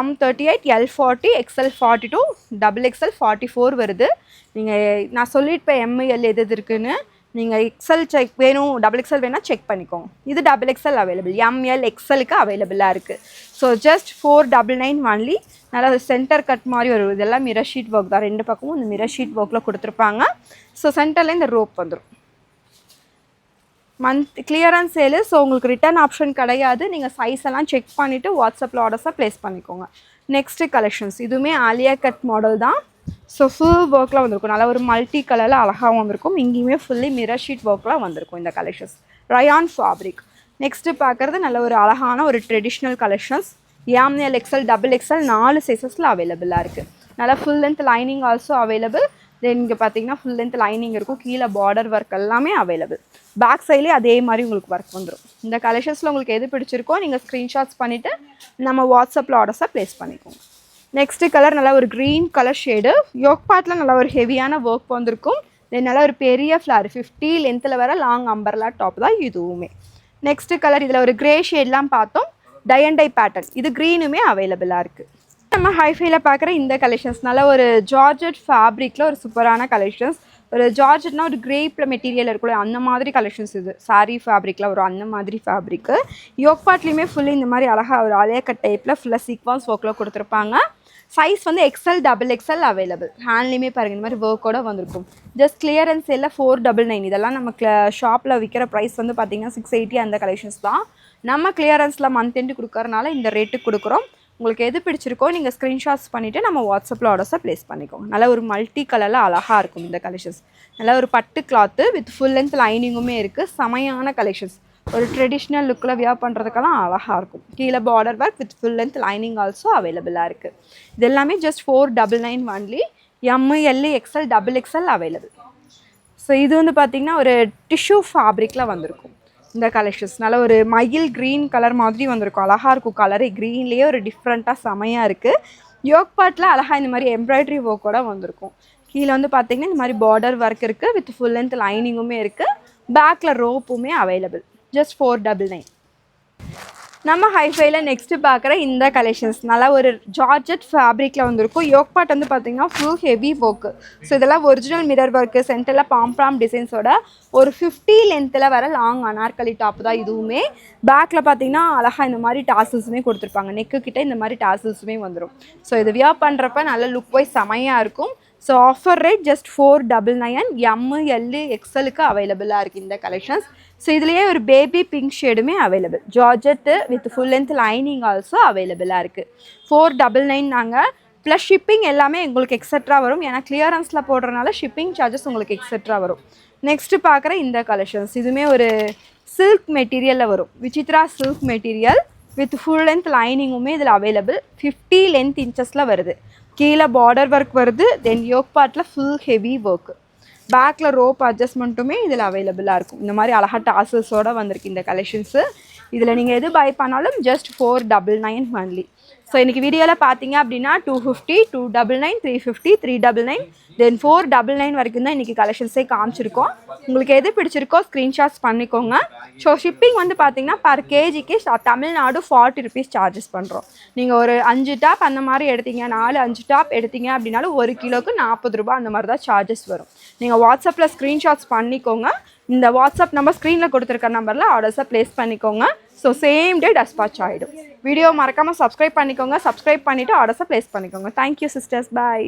S1: M38 L40 XL42 XXL 44 வருது. நீங்கள் நான் சொல்லியிருப்பேன் ML எது இருக்குன்னு. நீங்கள் XL செக் வேணும், XXL வேணால் செக் பண்ணிக்கோங்க. இது XXL அவைலபிள். ML XLக்கு அவைலபிளாக இருக்குது. So just 499 only. நல்லா சென்டர் கட் மாதிரி வரும். இதெல்லாம் மிரர் ஷீட் ஒர்க் தான். ரெண்டு பக்கமும் இந்த மிரர் ஷீட் ஒர்க்கில் கொடுத்துருப்பாங்க. ஸோ சென்டரில் இந்த ரோப் வந்துடும். Month clearance sale. ஸோ உங்களுக்கு ரிட்டர்ன் ஆப்ஷன் கிடையாது. நீங்கள் சைஸ் எல்லாம் செக் பண்ணிவிட்டு வாட்ஸ்அப்பில் ஆர்டர்ஸாக ப்ளேஸ் பண்ணிக்கோங்க. நெக்ஸ்ட்டு கலெக்ஷன்ஸ் இதுவுமே ஆலியா கட் மாடல் தான். ஸோ ஃபுல் ஒர்க்கில் வந்திருக்கும். நல்லா ஒரு மல்டி கலரில் அழகாக வந்திருக்கும். இங்கேயுமே ஃபுல்லி மிரர் ஷீட் ஒர்க்கில் வந்திருக்கும் இந்த கலெக்ஷன்ஸ். Rayon fabric. நெக்ஸ்ட்டு பார்க்குறது நல்ல ஒரு அழகான ஒரு traditional collections. ML XL XXL 4 சைஸஸில் அவைலபிளாக இருக்குது. நல்லா full length lining also available. Then இங்கே பார்த்தீங்கன்னா ஃபுல் லென்த் லைனிங் இருக்கும். கீழே பார்டர் ஒர்க் எல்லாமே அவைலபிள். பேக் சைட்லேயே அதே மாதிரி உங்களுக்கு ஒர்க் வந்துடும். இந்த கலெக்ஷன்ஸில் உங்களுக்கு எது பிடிச்சிருக்கோ நீங்கள் ஸ்க்ரீன்ஷாட்ஸ் பண்ணிவிட்டு நம்ம வாட்ஸ்அப்பில் ஆர்டர்ஸாக ப்ளேஸ் பண்ணிக்கோங்க. நெக்ஸ்ட்டு கலர் நல்லா ஒரு க்ரீன் கலர் ஷேடு. யோக் பாட்டில் நல்லா ஒரு ஹெவியான ஒர்க் வந்திருக்கும். தென் நல்லா ஒரு பெரிய ஃப்ளார் 50 லென்த்தில் வர லாங் அம்பர்லா டாப் தான் இதுவுமே. நெக்ஸ்ட்டு கலர் இதில் ஒரு க்ரே ஷேட்லாம் பார்த்தோம். Tie and dye pattern. இது க்ரீனுமே அவைலபிளாக இருக்குது. நம்ம ஹைஃபைல பார்க்குற இந்த கலெக்ஷன்ஸ் நல்ல ஒரு ஜார்ஜெட் ஃபேப்ரிக்கில் ஒரு சூப்பரான கலெக்ஷன்ஸ். ஒரு ஜார்ஜெட்னா ஒரு கிரேப்பில் மெட்டீரியல் இருக்குல்ல அந்த மாதிரி கலெக்ஷன்ஸ். இது சாரீ ஃபேப்ரிக்கில் ஒரு அந்த மாதிரி ஃபேப்ரிக்கு. யோக் பாட்லேயுமே ஃபுல்லி இந்த மாதிரி அழகாக ஒரு அலைய கட் டைப்பில் ஃபுல்லாக சீக்வன்ஸ் ஒர்க்கில் கொடுத்துருப்பாங்க. சைஸ் வந்து XL XXL அவைலபிள். ஹேண்ட்லேயுமே பாருங்கள் இந்த மாதிரி ஒர்க்கோட வந்திருக்கும். ஜஸ்ட் கிளியரன்ஸ் எல்லாம் 499. இதெல்லாம் நம்ம ஷாப்பில் விற்கிற ப்ரைஸ் வந்து பார்த்திங்கன்னா 680 அந்த கலெக்ஷன்ஸ் தான். நம்ம கிளியரன்ஸில் மந்த் எண்டு கொடுக்கறனால இந்த ரேட்டுக்கு கொடுக்குறோம். உங்களுக்கு எது பிடிச்சிருக்கோ நீங்கள் ஸ்க்ரீன்ஷாட்ஸ் பண்ணிவிட்டு நம்ம வாட்ஸ்அப்பில் ஆர்டர்ஸை ப்ளேஸ் பண்ணிக்கோங்க. நல்லா ஒரு மல்டி கலரில் அழகாக இருக்கும் இந்த கலெக்ஷன்ஸ். நல்லா ஒரு பட்டு கிளாத்து வித் ஃபுல் லென்த் லைனிங்குமே இருக்குது. செமையான கலெக்ஷன்ஸ். ஒரு ட்ரெடிஷ்னல் லுக்கில் வியர் பண்ணுறதுக்கெல்லாம் அழகாக இருக்கும். கீழே border work with full length lining also அவைலபிளாக இருக்குது. இது எல்லாமே just 499 only. ML XL XXL available. So இது வந்து பார்த்திங்கன்னா ஒரு டிஷ்யூ ஃபேப்ரிக்கில் வந்திருக்கும் இந்த கலெக்ஷன்ஸ். நல்ல ஒரு மயில் க்ரீன் கலர் மாதிரி வந்திருக்கும். அழகாக இருக்கும் கலரு. க்ரீன்லேயே ஒரு டிஃப்ரெண்ட்டாக செமையாக இருக்குது. யோக் பாட்டில் அழகாக இந்த மாதிரி எம்ப்ராய்டரி ஒர்க்கோட வந்திருக்கும். கீழே வந்து பார்த்திங்கன்னா இந்த மாதிரி பார்டர் ஒர்க் இருக்குது வித் ஃபுல் லென்த் லைனிங்குமே இருக்குது. பேக்கில் ரோப்புமே அவைலபிள். ஜஸ்ட் 499. நம்ம ஹைஃபைல நெக்ஸ்ட்டு பார்க்குற இந்த கலெக்ஷன்ஸ் நல்லா ஒரு ஜார்ஜெட் ஃபேப்ரிக்கில் வந்திருக்கும். யோக் பாட் வந்து பார்த்திங்கன்னா ஃபுல் ஹெவி ஒர்க்கு. ஸோ இதெல்லாம் ஒரிஜினல் மிரர் ஒர்க்கு. சென்டரில் பாம்பாம் டிசைன்ஸோட ஒரு 50 லென்த்தில் வர லாங் அனார்கலி டாப் தான் இதுவுமே. பேக்கில் பார்த்திங்கன்னா அழகாக இந்த மாதிரி டாசல்ஸுமே கொடுத்துருப்பாங்க. நெக்கு கிட்டே இந்த மாதிரி டாசல்ஸுமே வந்துடும். ஸோ இது வியர் பண்ணுறப்ப நல்ல லுக் வைஸ் செமையாக இருக்கும். So offer rate just 499. ML XLக்கு அவைலபிளாக இருக்குது இந்த கலெக்ஷன்ஸ். ஸோ இதுலேயே ஒரு பேபி பிங்க் ஷேடுமே available. Georgette with full length lining also அவைலபிளாக இருக்குது. 499 நாங்கள் ப்ளஸ் ஷிப்பிங் எல்லாமே உங்களுக்கு எக்ஸட்ரா வரும். ஏன்னா கிளியரன்ஸில் போடுறதுனால ஷிப்பிங் சார்ஜஸ் உங்களுக்கு எக்ஸட்ரா வரும். நெக்ஸ்ட்டு பார்க்குற இந்த கலெக்ஷன்ஸ் இதுவுமே ஒரு சில்க் மெட்டீரியலில் வரும். Vichitra silk material with full length லைனிங்குமே இதில் அவைலபிள். 50 லென்த் இன்ச்சஸில் வருது. கீழே பார்டர் ஒர்க் வருது. தென் யோக் பார்ட்டில் ஃபுல் ஹெவி ஒர்க்கு. பேக்கில் ரோப் அட்ஜஸ்ட்மெண்ட்டுமே இதில் அவைலபிளாக இருக்கும். இந்த மாதிரி அழகாக டாசல்ஸோடு வந்திருக்கு இந்த கலெக்ஷன்ஸு. இதில் நீங்கள் எது பை பண்ணாலும் ஜஸ்ட் 499 ஒன்லி. ஸோ இன்றைக்கி வீடியோவில் பார்த்தீங்க அப்படின்னா 250, 299, 350, 399, தென் 499 வரைக்கும் தான் இன்றைக்கி கலெக்ஷன்ஸே காமிச்சிருக்கோம். உங்களுக்கு எது பிடிச்சிருக்கோ ஸ்க்ரீன்ஷாட்ஸ் பண்ணிக்கோங்க. ஸோ ஷிப்பிங் வந்து பார்த்தீங்கன்னா பர் கேஜிக்கு தமிழ்நாடு 40 rupees சார்ஜஸ் பண்ணுறோம். நீங்கள் ஒரு 5 டாப் அந்த மாதிரி எடுத்தீங்க, 4-5 டாப் எடுத்தீங்க அப்படின்னாலும் 1 கிலோக்கு 40 ரூபா அந்த மாதிரி தான் சார்ஜஸ் வரும். நீங்கள் வாட்ஸ்அப்பில் ஸ்க்ரீன்ஷாட்ஸ் பண்ணிக்கோங்க. இந்த வாட்ஸ்அப் நம்பர் ஸ்க்ரீனில் கொடுத்துருக்க நம்பரில் ஆர்டர்ஸை ப்ளேஸ் பண்ணிக்கோங்க. ஸோ சேம் டே டஸ்பாச் ஆகிடும். வீடியோ மறக்காமல் சப்ஸ்கிரைப் பண்ணிக்கோங்க. சப்ஸ்கிரைப் பண்ணிவிட்டு ஆர்டர்ஸை ப்ளேஸ் பண்ணிக்கோங்க. தேங்க்யூ சிஸ்டர்ஸ், பாய்.